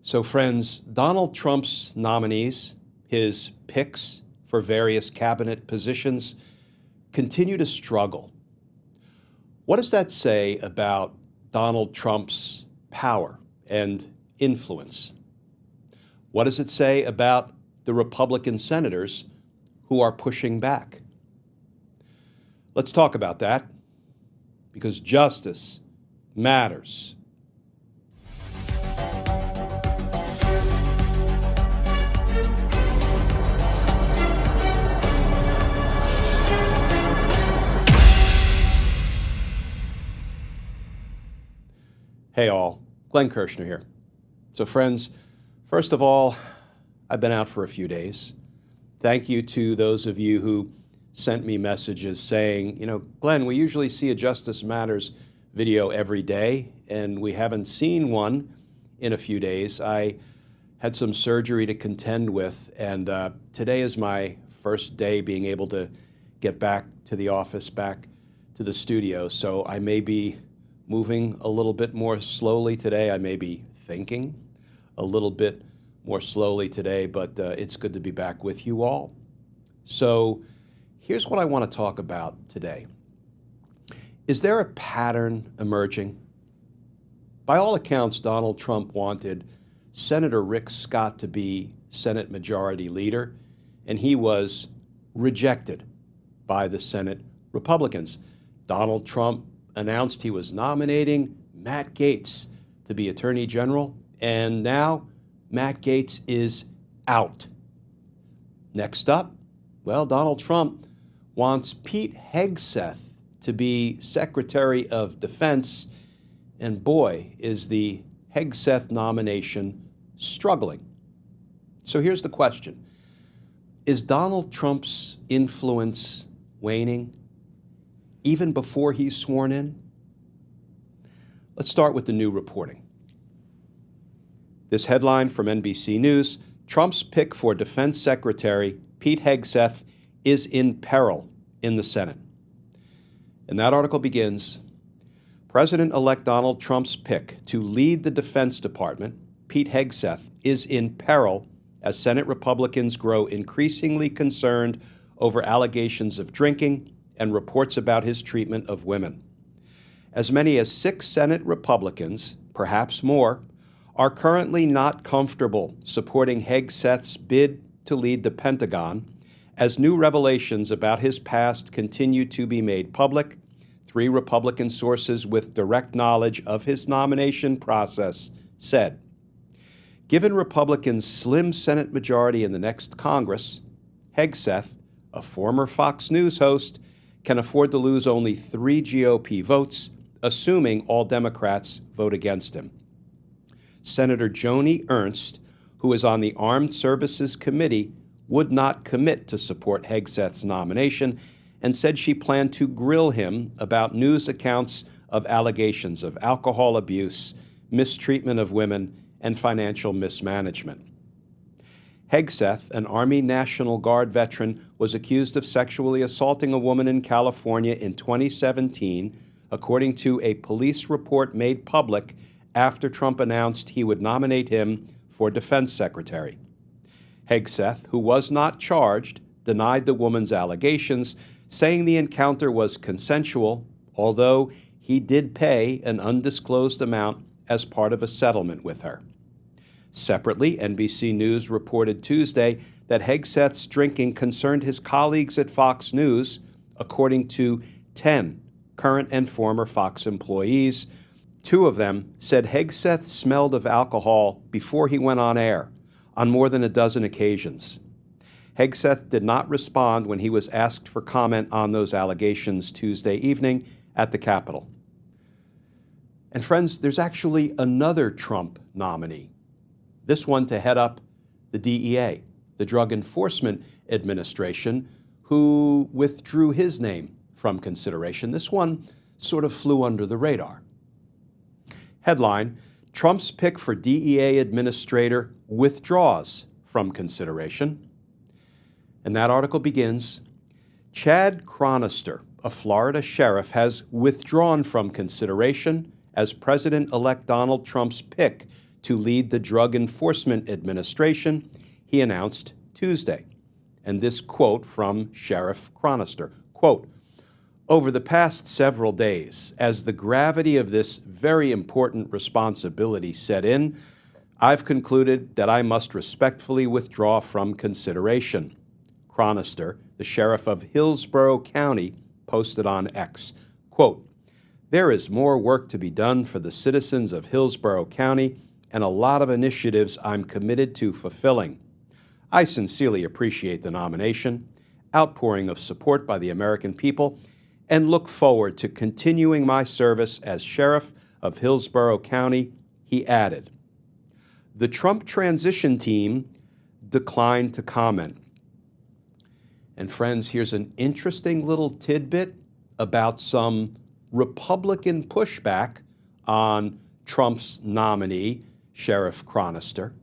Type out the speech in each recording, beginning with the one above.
So friends, Donald Trump's nominees, his picks for various cabinet positions, continue to struggle. What does that say about Donald Trump's power and influence? What does it say about the Republican senators who are pushing back? Let's talk about that, because justice matters. Hey all, Glenn Kirshner here. So friends, first of all, I've been out for a few days. Thank you to those of you who sent me messages saying, Glenn, we usually see a Justice Matters video every day, and we haven't seen one in a few days. I had some surgery to contend with, and today is my first day being able to get back to the office, back to the studio, so I may be moving a little bit more slowly today. I may be thinking a little bit more slowly today, but it's good to be back with you all. So here's what I want to talk about today. Is there a pattern emerging? By all accounts, Donald Trump wanted Senator Rick Scott to be Senate Majority Leader, and he was rejected by the Senate Republicans. Donald Trump announced he was nominating Matt Gaetz to be Attorney General, and now Matt Gaetz is out. Next up, Donald Trump wants Pete Hegseth to be Secretary of Defense, and boy, is the Hegseth nomination struggling. So here's the question. Is Donald Trump's influence waning even before he's sworn in? Let's start with the new reporting. This headline from NBC News: Trump's pick for Defense Secretary, Pete Hegseth, is in peril in the Senate. And that article begins, President-elect Donald Trump's pick to lead the Defense Department, Pete Hegseth, is in peril as Senate Republicans grow increasingly concerned over allegations of drinking and reports about his treatment of women. As many as 6 Senate Republicans, perhaps more, are currently not comfortable supporting Hegseth's bid to lead the Pentagon as new revelations about his past continue to be made public. 3 Republican sources with direct knowledge of his nomination process said, given Republicans' slim Senate majority in the next Congress, Hegseth, a former Fox News host, can afford to lose only 3 GOP votes, assuming all Democrats vote against him. Senator Joni Ernst, who is on the Armed Services Committee, would not commit to support Hegseth's nomination and said she planned to grill him about news accounts of allegations of alcohol abuse, mistreatment of women, and financial mismanagement. Hegseth, an Army National Guard veteran, was accused of sexually assaulting a woman in California in 2017, according to a police report made public after Trump announced he would nominate him for Defense Secretary. Hegseth, who was not charged, denied the woman's allegations, saying the encounter was consensual, although he did pay an undisclosed amount as part of a settlement with her. Separately, NBC News reported Tuesday that Hegseth's drinking concerned his colleagues at Fox News, according to 10 current and former Fox employees. 2 of them said Hegseth smelled of alcohol before he went on air on more than a dozen occasions. Hegseth did not respond when he was asked for comment on those allegations Tuesday evening at the Capitol. And friends, there's actually another Trump nominee, this one to head up the DEA, the Drug Enforcement Administration, who withdrew his name from consideration. This one sort of flew under the radar. Headline, Trump's pick for DEA administrator withdraws from consideration. And that article begins, Chad Chronister, a Florida sheriff, has withdrawn from consideration as President-elect Donald Trump's pick to lead the Drug Enforcement Administration, he announced Tuesday. And this quote from Sheriff Chronister, quote, "Over the past several days, as the gravity of this very important responsibility set in, I've concluded that I must respectfully withdraw from consideration." Chronister, the sheriff of Hillsborough County, posted on X, quote, "There is more work to be done for the citizens of Hillsborough County and a lot of initiatives I'm committed to fulfilling. I sincerely appreciate the nomination, outpouring of support by the American people, and look forward to continuing my service as sheriff of Hillsborough County," he added. The Trump transition team declined to comment. And friends, here's an interesting little tidbit about some Republican pushback on Trump's nominee, Sheriff Chronister.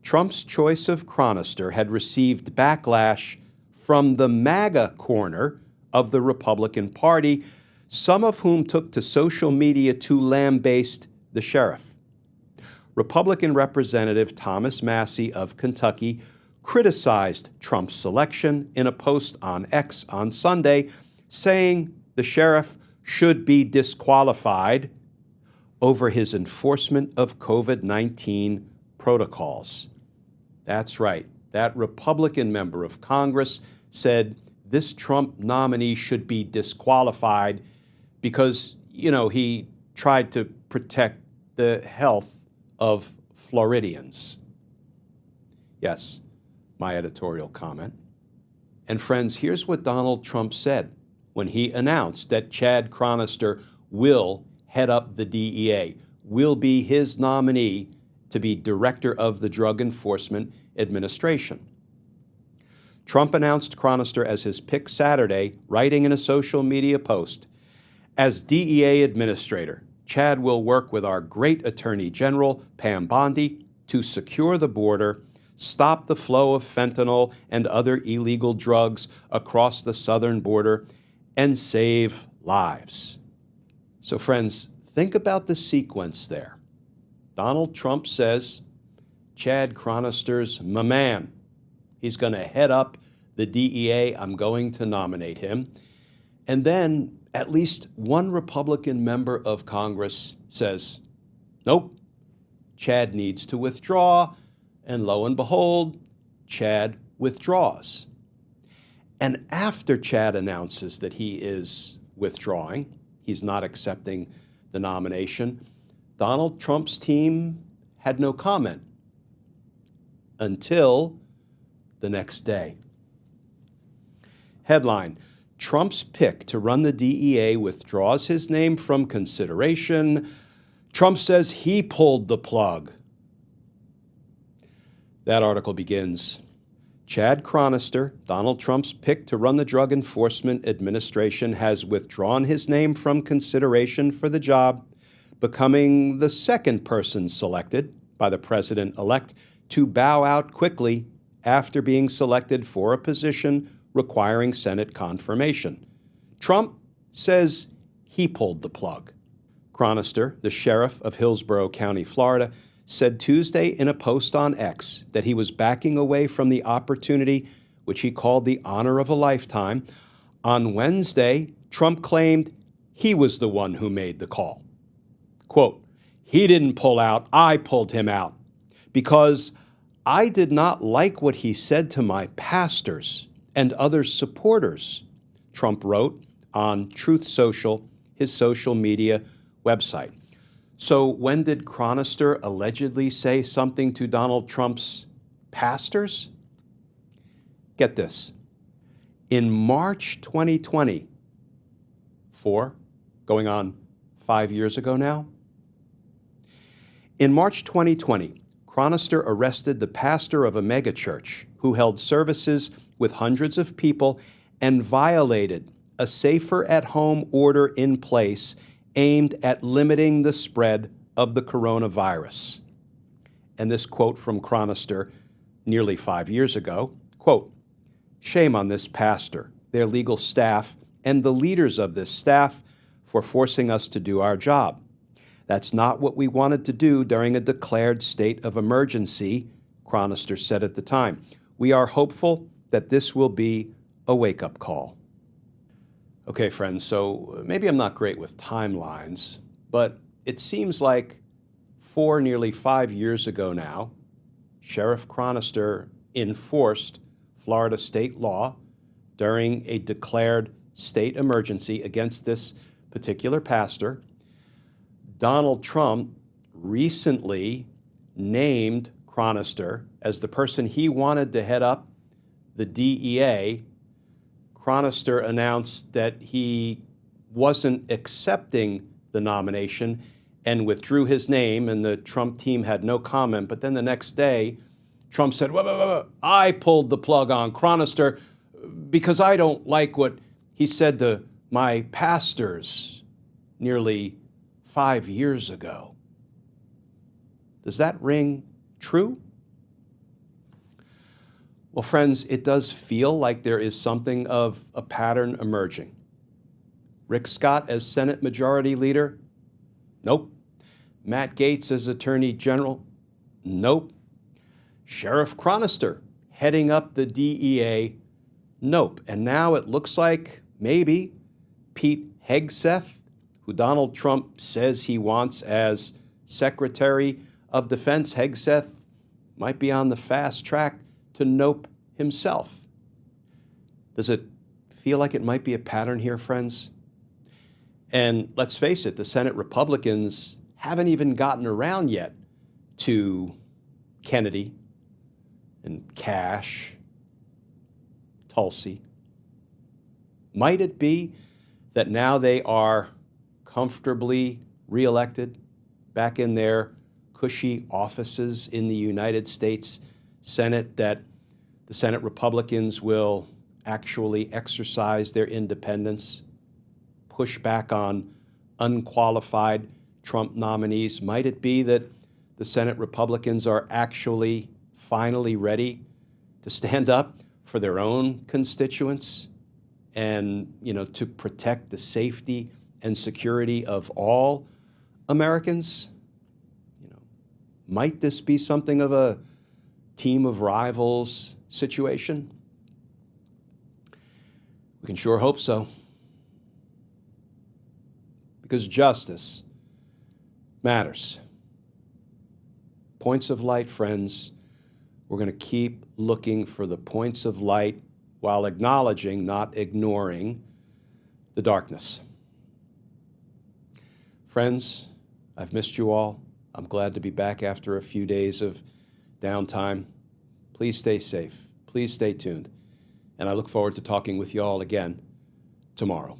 Trump's choice of Chonister had received backlash from the MAGA corner of the Republican Party, some of whom took to social media to lambaste the sheriff. Republican Representative Thomas Massie of Kentucky criticized Trump's selection in a post on X on Sunday, saying the sheriff should be disqualified over his enforcement of COVID-19 protocols. That's right. That Republican member of Congress said this Trump nominee should be disqualified because, he tried to protect the health of Floridians. Yes, my editorial comment. And friends, here's what Donald Trump said when he announced that Chad Chronister will head up the DEA, will be his nominee to be director of the Drug Enforcement Administration. Trump announced Chronister as his pick Saturday, writing in a social media post, "As DEA administrator, Chad will work with our great Attorney General, Pam Bondi, to secure the border, stop the flow of fentanyl and other illegal drugs across the southern border, and save lives." So friends, think about the sequence there. Donald Trump says, Chad Chronister's my man. He's going to head up the DEA. I'm going to nominate him. And then at least one Republican member of Congress says, nope, Chad needs to withdraw. And lo and behold, Chad withdraws. And after Chad announces that he is withdrawing, he's not accepting the nomination, Donald Trump's team had no comment until the next day. Headline, Trump's pick to run the DEA withdraws his name from consideration. Trump says he pulled the plug. That article begins, Chad Chronister, Donald Trump's pick to run the Drug Enforcement Administration, has withdrawn his name from consideration for the job, becoming the second person selected by the president-elect to bow out quickly after being selected for a position requiring Senate confirmation. Trump says he pulled the plug. Chronister, the sheriff of Hillsborough County, Florida, said Tuesday in a post on X that he was backing away from the opportunity, which he called the honor of a lifetime. On Wednesday, Trump claimed he was the one who made the call. Quote, "He didn't pull out, I pulled him out, because I did not like what he said to my pastors and other supporters," Trump wrote on Truth Social, his social media website. So when did Chronister allegedly say something to Donald Trump's pastors? Get this. In March 2020, going on 5 years ago now, in March 2020, Chronister arrested the pastor of a megachurch who held services with hundreds of people and violated a safer-at-home order in place aimed at limiting the spread of the coronavirus. And this quote from Chronister nearly 5 years ago, quote, "Shame on this pastor, their legal staff, and the leaders of this staff for forcing us to do our job. That's not what we wanted to do during a declared state of emergency, Chonister said at the time. We are hopeful that this will be a wake-up call. Okay, friends, so maybe I'm not great with timelines, but it seems like nearly 5 years ago now, Sheriff Chronister enforced Florida state law during a declared state emergency against this particular pastor. Donald Trump recently named Chonister as the person he wanted to head up the DEA. Chonister announced that he wasn't accepting the nomination and withdrew his name, and the Trump team had no comment. But then the next day, Trump said, whoa, I pulled the plug on Chonister because I don't like what he said to my pastors nearly 5 years ago. Does that ring true? Well, friends, it does feel like there is something of a pattern emerging. Rick Scott as Senate Majority Leader? Nope. Matt Gaetz as Attorney General? Nope. Sheriff Chronister heading up the DEA? Nope. And now it looks like maybe Pete Hegseth, who Donald Trump says he wants as Secretary of Defense, Hegseth might be on the fast track to nope himself. Does it feel like it might be a pattern here, friends? And let's face it, the Senate Republicans haven't even gotten around yet to Kennedy and Cash, Tulsi. Might it be that now they are comfortably reelected back in their cushy offices in the United States Senate, that the Senate Republicans will actually exercise their independence, push back on unqualified Trump nominees? Might it be that the Senate Republicans are actually finally ready to stand up for their own constituents and, to protect the safety and security of all Americans? Might this be something of a team of rivals situation? We can sure hope so. Because justice matters. Points of light, friends. We're going to keep looking for the points of light while acknowledging, not ignoring, the darkness. Friends, I've missed you all. I'm glad to be back after a few days of downtime. Please stay safe. Please stay tuned. And I look forward to talking with you all again tomorrow.